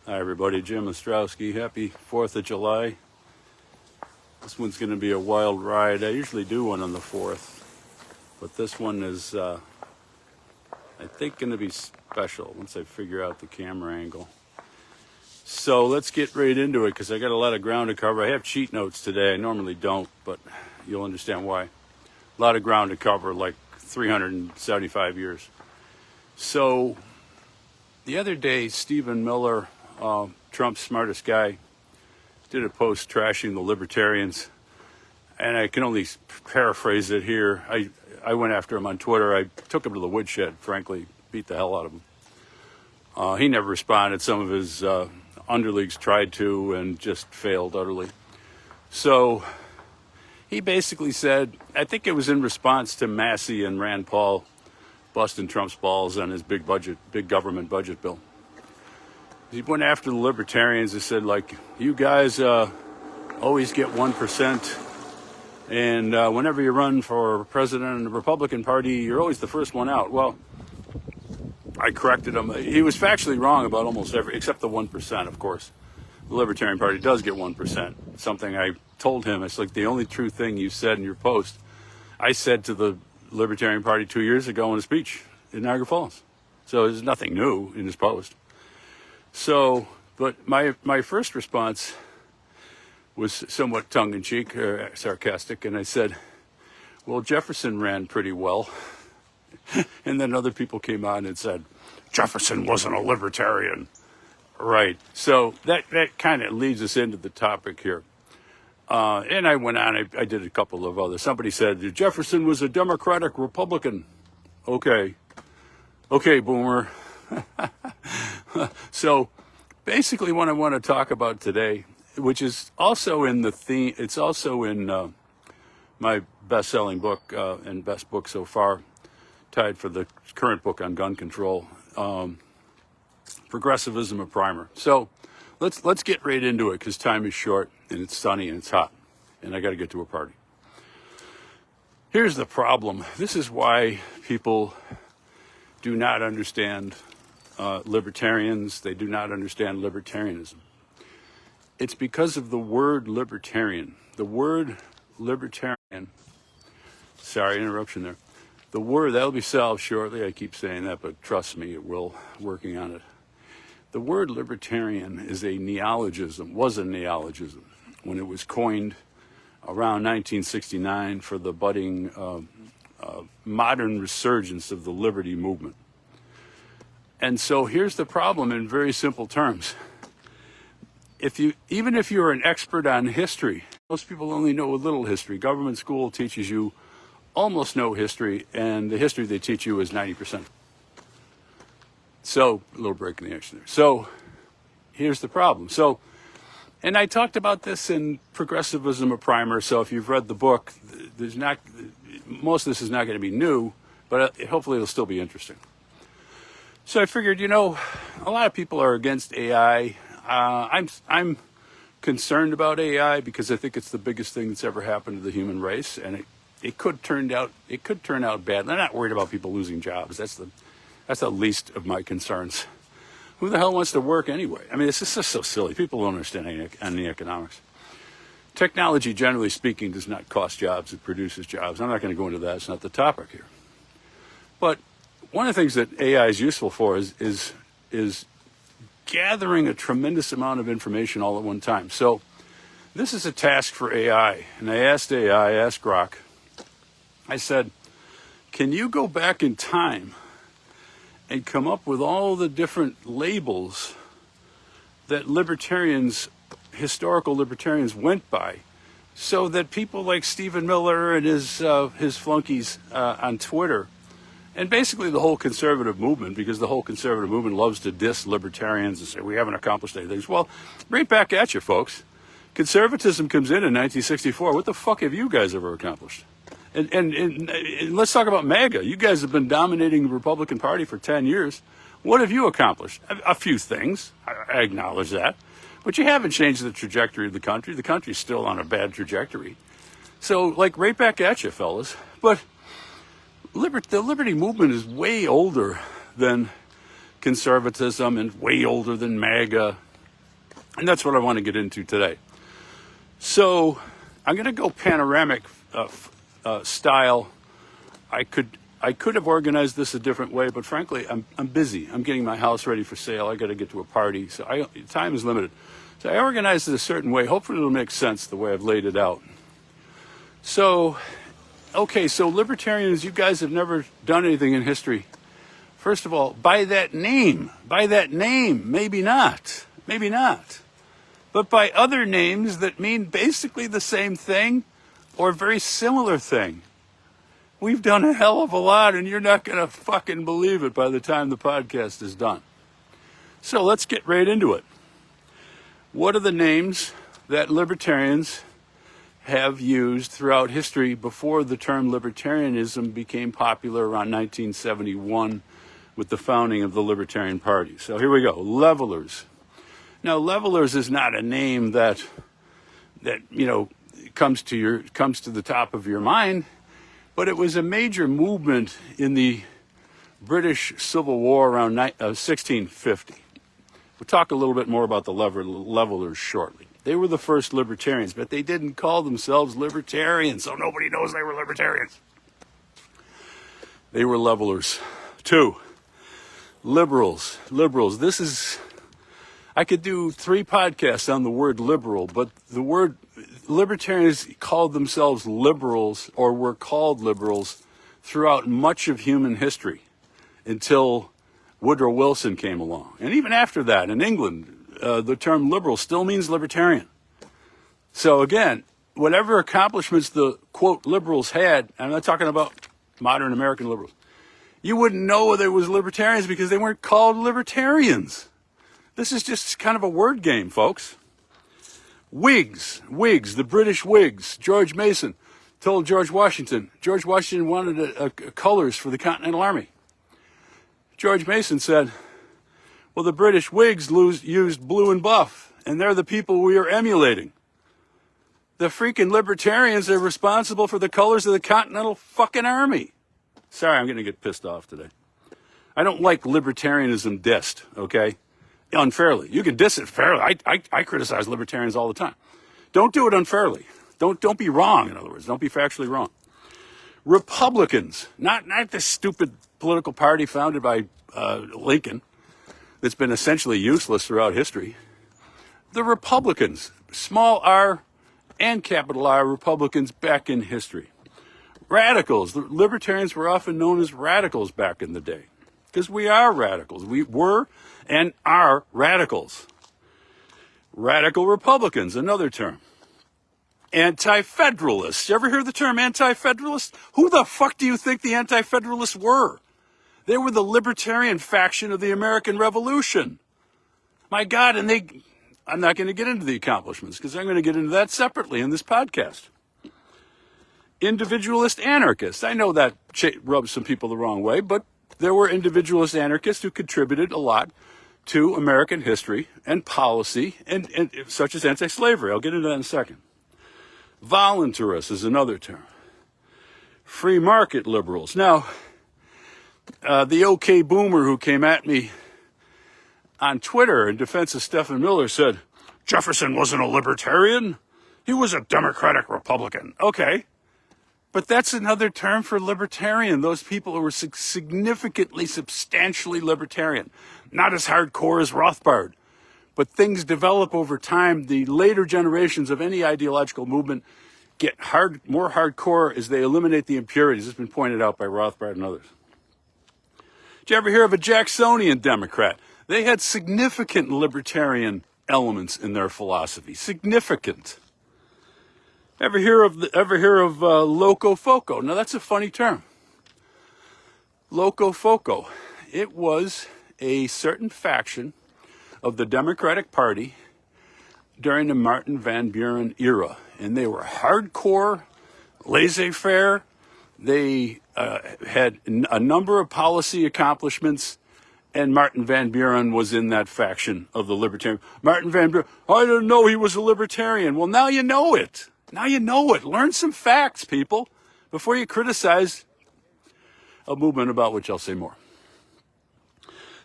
Hi everybody, Jim Ostrowski. Happy 4th of July. This one's going to be a wild ride. I usually do one on the 4th, but this one is, I think, going to be special once I figure out the camera angle. So let's get right into it because I got a lot of ground to cover. I have cheat notes today. I normally don't, but you'll understand why. A lot of ground to cover, like 375 years. So the other day, Stephen Miller, Trump's smartest guy, did a post trashing the Libertarians, and I can only paraphrase it here. I went after him on Twitter. I took him to the woodshed, frankly, beat the hell out of him. He never responded. Some of his underlings tried to and just failed utterly. So he basically said, I think it was in response to Massey and Rand Paul busting Trump's balls on his big government budget bill. He went after the Libertarians and said, like, you guys always get 1%, and whenever you run for president in the Republican Party, you're always the first one out. Well, I corrected him. He was factually wrong about almost every, except the 1%, of course. The Libertarian Party does get 1%. Something I told him, it's like the only true thing you said in your post, I said to the Libertarian Party 2 years ago in a speech in Niagara Falls. So there's nothing new in his post. So, but my first response was somewhat tongue-in-cheek, sarcastic, and I said, well, Jefferson ran pretty well. And then other people came on and said, Jefferson wasn't a libertarian. Right. So that kind of leads us into the topic here. And I went on, I did a couple of others. Somebody said, Jefferson was a Democratic Republican. Okay, boomer. So basically what I want to talk about today, which is also in the theme, it's also in my best-selling book and best book so far, tied for the current book on gun control, Progressivism, a Primer. So let's get right into it because time is short and it's sunny and it's hot and I got to get to a party. Here's the problem. This is why people do not understand libertarians. They do not understand libertarianism. It's because of the word libertarian. The word libertarian, sorry, interruption there. The word, that'll be solved shortly. I keep saying that, but trust me, it will, working on it. The word libertarian is a neologism, was a neologism when it was coined around 1969 for the budding modern resurgence of the liberty movement. And so here's the problem in very simple terms. Even if you're an expert on history, most people only know a little history. Government school teaches you almost no history, and the history they teach you is 90%. So, a little break in the action there. So, here's the problem. So, and I talked about this in Progressivism, a Primer, so if you've read the book, most of this is not going to be new, but hopefully it'll still be interesting. So I figured, a lot of people are against AI. I'm concerned about AI because I think it's the biggest thing that's ever happened to the human race, and it could turn out bad. I'm not worried about people losing jobs. That's the least of my concerns. Who the hell wants to work anyway? I mean, it's just so silly. People don't understand any economics. Technology, generally speaking, does not cost jobs. It produces jobs. I'm not going to go into that. It's not the topic here. But one of the things that AI is useful for is gathering a tremendous amount of information all at one time. So this is a task for AI. And I asked Grok, I said, can you go back in time and come up with all the different labels that historical libertarians went by, so that people like Stephen Miller and his flunkies on Twitter, and basically the whole conservative movement, because the whole conservative movement loves to diss libertarians and say we haven't accomplished anything. Well, right back at you, folks. Conservatism comes in 1964. What the fuck have you guys ever accomplished? And let's talk about MAGA. You guys have been dominating the Republican Party for 10 years. What have you accomplished? A few things. I acknowledge that. But you haven't changed the trajectory of the country. The country's still on a bad trajectory. So, right back at you, fellas. But the liberty movement is way older than conservatism and way older than MAGA. And that's what I want to get into today. So I'm going to go panoramic style. I could have organized this a different way, but frankly, I'm busy. I'm getting my house ready for sale. I got to get to a party, so time is limited. So I organized it a certain way. Hopefully it'll make sense the way I've laid it out. So, okay, so libertarians, you guys have never done anything in history. First of all, by that name, maybe not. But by other names that mean basically the same thing or very similar thing. We've done a hell of a lot, and you're not going to fucking believe it by the time the podcast is done. So let's get right into it. What are the names that libertarians have used throughout history before the term libertarianism became popular around 1971 with the founding of the Libertarian Party? So here we go. Levelers. Now, levelers is not a name that comes to the top of your mind, but it was a major movement in the British Civil War around 1650. We'll talk a little bit more about the levelers shortly. They were the first libertarians, but they didn't call themselves libertarians, so nobody knows they were libertarians. They were levelers. 2, liberals. This is... I could do 3 podcasts on the word liberal, but the word libertarians called themselves liberals or were called liberals throughout much of human history until Woodrow Wilson came along. And even after that, in England, the term liberal still means libertarian. So again, whatever accomplishments the, quote, liberals had, I'm not talking about modern American liberals, you wouldn't know they was libertarians because they weren't called libertarians. This is just kind of a word game, folks. Whigs, the British Whigs. George Mason told George Washington wanted colors for the Continental Army. George Mason said, well, the British Whigs used blue and buff, and they're the people we are emulating. The freaking libertarians are responsible for the colors of the Continental fucking Army. Sorry, I'm going to get pissed off today. I don't like libertarianism dissed, okay? Unfairly. You can diss it fairly. I criticize libertarians all the time. Don't do it unfairly. Don't be wrong, in other words. Don't be factually wrong. Republicans, not this stupid political party founded by Lincoln that's been essentially useless throughout history. The Republicans, small r and capital R Republicans back in history. Radicals. The libertarians were often known as radicals back in the day because we are radicals. We were and are radicals. Radical Republicans, another term. Anti-Federalists. You ever hear the term anti-Federalists? Who the fuck do you think the anti-Federalists were? They were the libertarian faction of the American Revolution. My God, and I'm not going to get into the accomplishments because I'm going to get into that separately in this podcast. Individualist anarchists. I know that rubs some people the wrong way, but there were individualist anarchists who contributed a lot to American history and policy, and such as anti-slavery. I'll get into that in a second. Voluntarists is another term. Free market liberals. Now, the OK boomer who came at me on Twitter in defense of Stephen Miller said, Jefferson wasn't a libertarian. He was a Democratic Republican. Okay. But that's another term for libertarian. Those people who were significantly, substantially libertarian. Not as hardcore as Rothbard. But things develop over time. The later generations of any ideological movement get more hardcore as they eliminate the impurities. It's been pointed out by Rothbard and others. Did you ever hear of a Jacksonian Democrat? They had significant libertarian elements in their philosophy. Significant. Ever hear of Locofoco? Now that's a funny term. Locofoco. It was a certain faction of the Democratic Party during the Martin Van Buren era, and they were hardcore, laissez-faire. They had a number of policy accomplishments, and Martin Van Buren was in that faction of the libertarian. Martin Van Buren, I didn't know he was a libertarian. Well, now you know it. Now you know it. Learn some facts, people, before you criticize a movement about which I'll say more.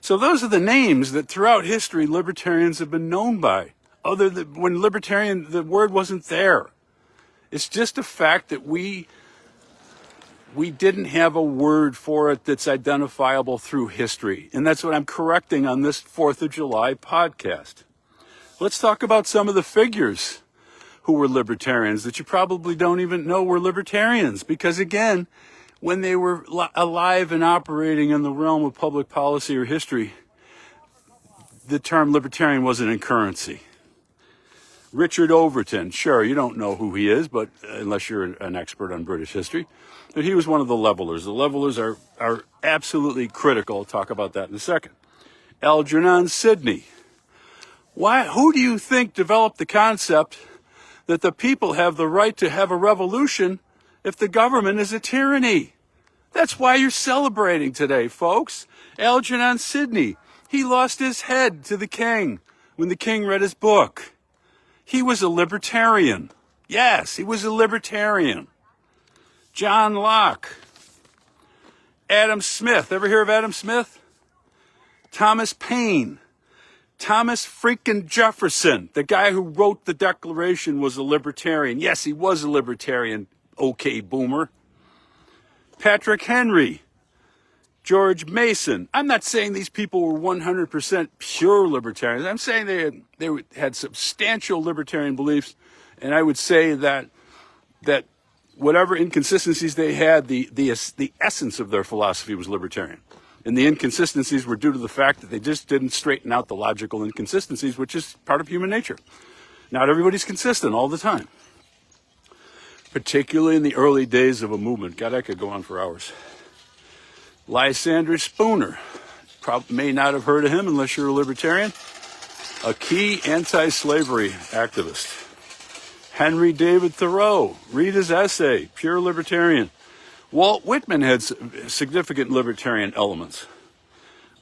So those are the names that throughout history libertarians have been known by. other than when libertarian, the word wasn't there. It's just a fact that we didn't have a word for it that's identifiable through history. And that's what I'm correcting on this 4th of July podcast. Let's talk about some of the figures who were libertarians that you probably don't even know were libertarians. Because again, when they were alive and operating in the realm of public policy or history, the term libertarian wasn't in currency. Richard Overton, sure, you don't know who he is, but unless you're an expert on British history, but he was one of the levelers. The levelers are absolutely critical. I'll talk about that in a second. Algernon Sidney. Who do you think developed the concept that the people have the right to have a revolution if the government is a tyranny? That's why you're celebrating today, folks. Algernon Sidney, he lost his head to the king when the king read his book. He was a libertarian. Yes, he was a libertarian. John Locke. Adam Smith. Ever hear of Adam Smith? Thomas Paine. Thomas freaking Jefferson, the guy who wrote the Declaration, was a libertarian. Yes, he was a libertarian. Okay, boomer. Patrick Henry. George Mason. I'm not saying these people were 100% pure libertarians. I'm saying they had substantial libertarian beliefs, and I would say that whatever inconsistencies they had, the essence of their philosophy was libertarian. And the inconsistencies were due to the fact that they just didn't straighten out the logical inconsistencies, which is part of human nature. Not everybody's consistent all the time, particularly in the early days of a movement. God, I could go on for hours. Lysander Spooner. May not have heard of him unless you're a libertarian. A key anti-slavery activist. Henry David Thoreau. Read his essay. Pure libertarian. Walt Whitman had significant libertarian elements.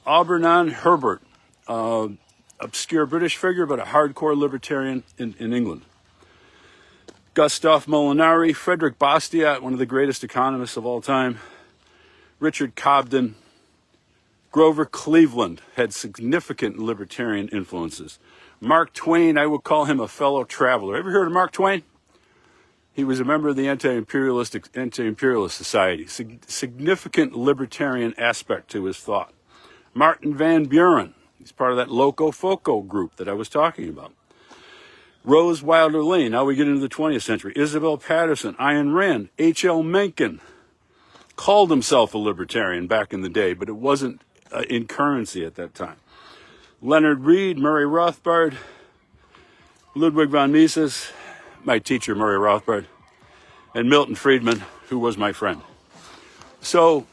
Auberon Herbert. Obscure British figure, but a hardcore libertarian in England. Gustave Molinari. Frederick Bastiat, one of the greatest economists of all time. Richard Cobden. Grover Cleveland had significant libertarian influences. Mark Twain, I would call him a fellow traveler. Ever heard of Mark Twain? He was a member of the Anti-Imperialist Society. Significant libertarian aspect to his thought. Martin Van Buren, he's part of that Loco-Foco group that I was talking about. Rose Wilder Lane, now we get into the 20th century. Isabel Patterson, Ayn Rand, H.L. Mencken. Called himself a libertarian back in the day, but it wasn't in currency at that time. Leonard Read, Murray Rothbard, Ludwig von Mises, my teacher, Murray Rothbard, and Milton Friedman, who was my friend. So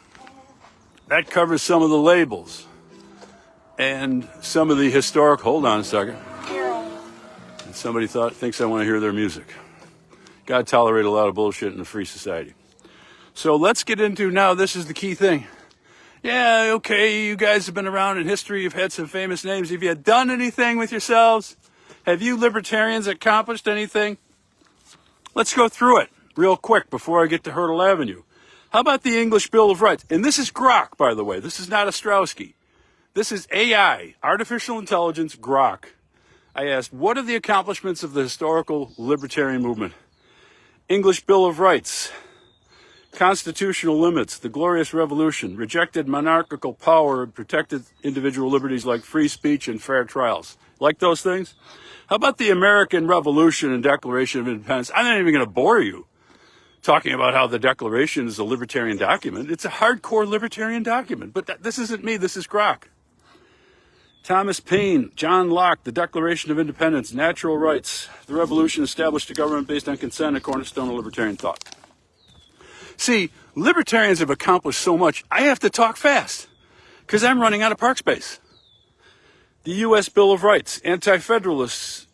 that covers some of the labels and some of the historic. Hold on a second. And somebody thinks I want to hear their music. Got to tolerate a lot of bullshit in a free society. So let's get into now. This is the key thing. Yeah, okay, you guys have been around in history. You've had some famous names. Have you done anything with yourselves? Have you libertarians accomplished anything? Let's go through it real quick before I get to Hurdle Avenue. How about the English Bill of Rights? And this is Grok, by the way. This is not Ostrowski. This is AI, artificial intelligence, Grok. I asked, what are the accomplishments of the historical libertarian movement? English Bill of Rights. Constitutional limits, the Glorious Revolution, rejected monarchical power and protected individual liberties like free speech and fair trials. Like those things? How about the American Revolution and Declaration of Independence? I'm not even going to bore you talking about how the Declaration is a libertarian document. It's a hardcore libertarian document, but this isn't me, this is Grok. Thomas Paine, John Locke, the Declaration of Independence, natural rights. The Revolution established a government based on consent, a cornerstone of libertarian thought. See, libertarians have accomplished so much, I have to talk fast because I'm running out of park space. The U.S. Bill of Rights. Anti-federalists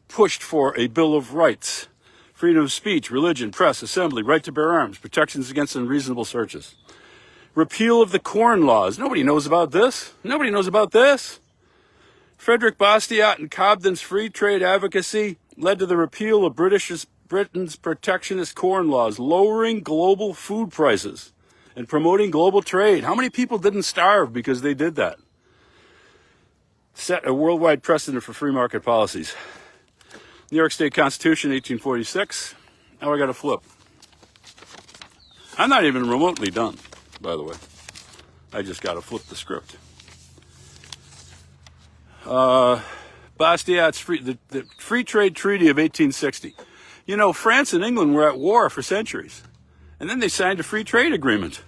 pushed for a Bill of Rights. Freedom of speech, religion, press, assembly, right to bear arms, protections against unreasonable searches. Repeal of the Corn Laws. Nobody knows about this. Nobody knows about this. Frederick Bastiat and Cobden's free trade advocacy led to the repeal of Britain's protectionist corn laws, lowering global food prices and promoting global trade. How many people didn't starve because they did that? Set a worldwide precedent for free market policies. New York State Constitution, 1846. Now I got to flip. I'm not even remotely done, by the way. I just got to flip the script. Bastiat's the Free Trade Treaty of 1860. You know, France and England were at war for centuries. And then they signed a free trade agreement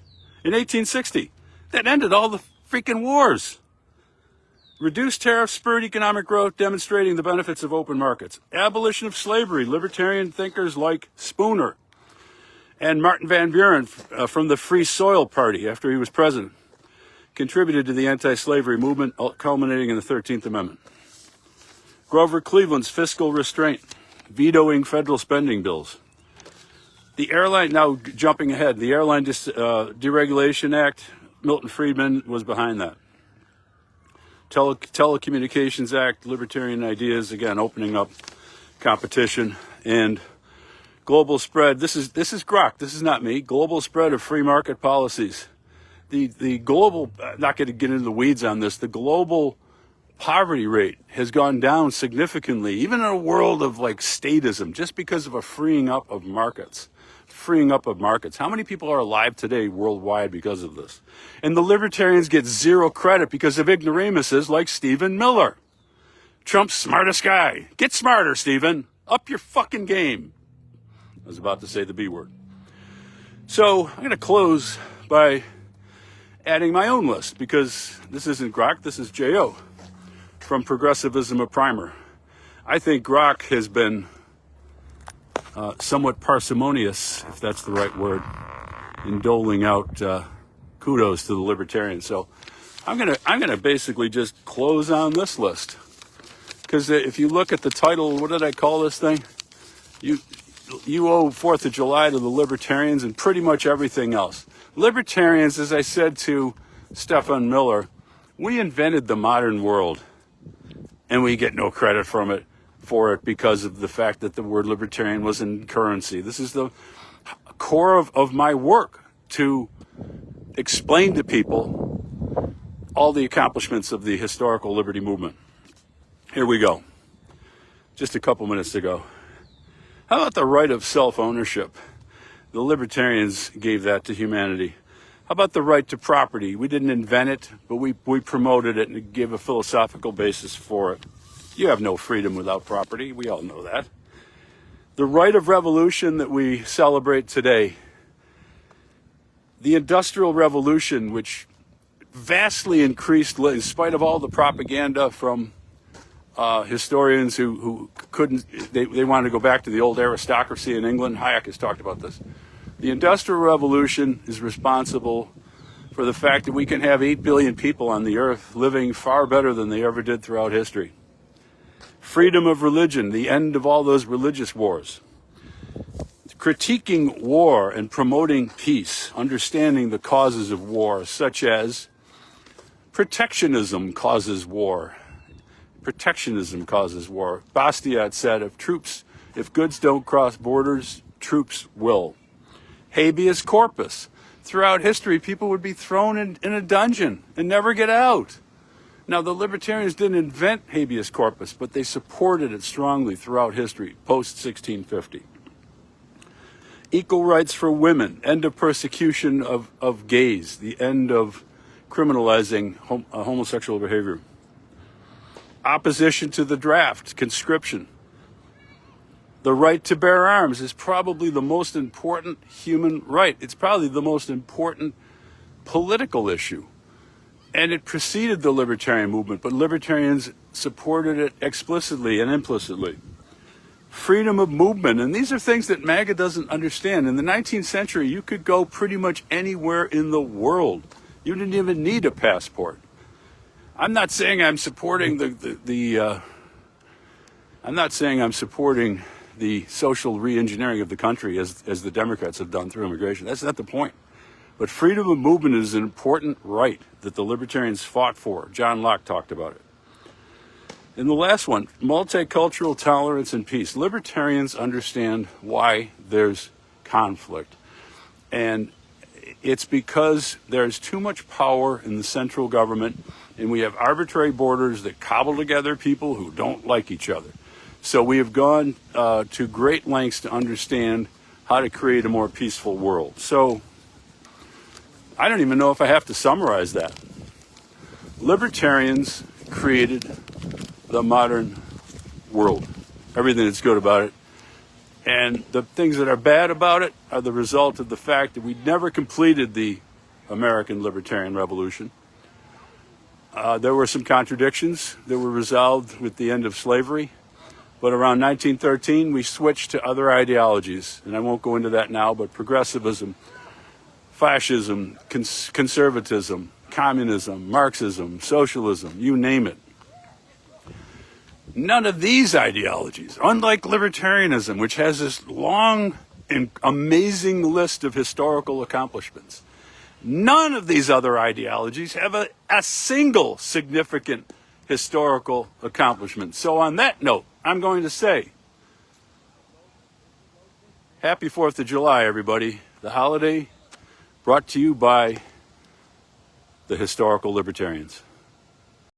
in 1860. That ended all the freaking wars. Reduced tariffs spurred economic growth, demonstrating the benefits of open markets. Abolition of slavery. Libertarian thinkers like Spooner and Martin Van Buren from the Free Soil Party, after he was president, contributed to the anti-slavery movement, culminating in the 13th Amendment. Grover Cleveland's fiscal restraint, vetoing federal spending bills. The airline, now jumping ahead, the Airline Deregulation Act, Milton Friedman was behind that. Telecommunications Act, libertarian ideas, again, opening up competition. And global spread, this is Grok, this is not me, global spread of free market policies. The global, not going to get into the weeds on this, the global poverty rate has gone down significantly, even in a world of like statism, just because of a freeing up of markets. How many people are alive today worldwide because of this? And the libertarians get zero credit because of ignoramuses like Stephen Miller. Trump's smartest guy. Get smarter, Stephen. Up your fucking game. I was about to say the B word. So I'm going to close by adding my own list, because this isn't Grok, this is J.O. from Progressivism, a Primer. I think Grok has been somewhat parsimonious, if that's the right word, in doling out kudos to the libertarians. So I'm gonna basically just close on this list, because if you look at the title, what did I call this thing? You owe 4th of July to the libertarians and pretty much everything else. Libertarians, as I said to Stephen Miller, we invented the modern world, and we get no credit for it because of the fact that the word libertarian was in currency. This is the core of my work, to explain to people all the accomplishments of the historical liberty movement. Here we go. Just a couple minutes ago. How about the right of self-ownership? The libertarians gave that to humanity. How about the right to property? We didn't invent it, but we promoted it and gave a philosophical basis for it. You have no freedom without property. We all know that. The right of revolution that we celebrate today. The Industrial Revolution, which vastly increased, in spite of all the propaganda from historians who couldn't, they wanted to go back to the old aristocracy in England. Hayek has talked about this. The Industrial Revolution is responsible for the fact that we can have 8 billion people on the earth living far better than they ever did throughout history. Freedom of religion, the end of all those religious wars. Critiquing war and promoting peace, understanding the causes of war, such as protectionism causes war. Protectionism causes war. Bastiat said, if goods don't cross borders, troops will. Habeas corpus. Throughout history, people would be thrown in a dungeon and never get out. Now, the libertarians didn't invent habeas corpus, but they supported it strongly throughout history, post-1650. Equal rights for women, end of persecution of gays, the end of criminalizing homosexual behavior. Opposition to the draft, conscription. The right to bear arms is probably the most important human right. It's probably the most important political issue. And it preceded the libertarian movement, but libertarians supported it explicitly and implicitly. Freedom of movement, and these are things that MAGA doesn't understand. In the 19th century, you could go pretty much anywhere in the world. You didn't even need a passport. I'm not saying I'm supporting the social re-engineering of the country as the Democrats have done through immigration. That's not the point. But freedom of movement is an important right that the libertarians fought for. John Locke talked about it. And the last one, multicultural tolerance and peace. Libertarians understand why there's conflict. And it's because there's too much power in the central government, and we have arbitrary borders that cobble together people who don't like each other. So we have gone to great lengths to understand how to create a more peaceful world. So I don't even know if I have to summarize that. Libertarians created the modern world, everything that's good about it. And the things that are bad about it are the result of the fact that we never completed the American Libertarian Revolution. There were some contradictions that were resolved with the end of slavery. But around 1913, we switched to other ideologies. And I won't go into that now, but progressivism, fascism, conservatism, communism, Marxism, socialism, you name it. None of these ideologies, unlike libertarianism, which has this long and amazing list of historical accomplishments, none of these other ideologies have a single significant historical accomplishment. So on that note, I'm going to say, happy 4th of July, everybody. The holiday brought to you by the historical libertarians.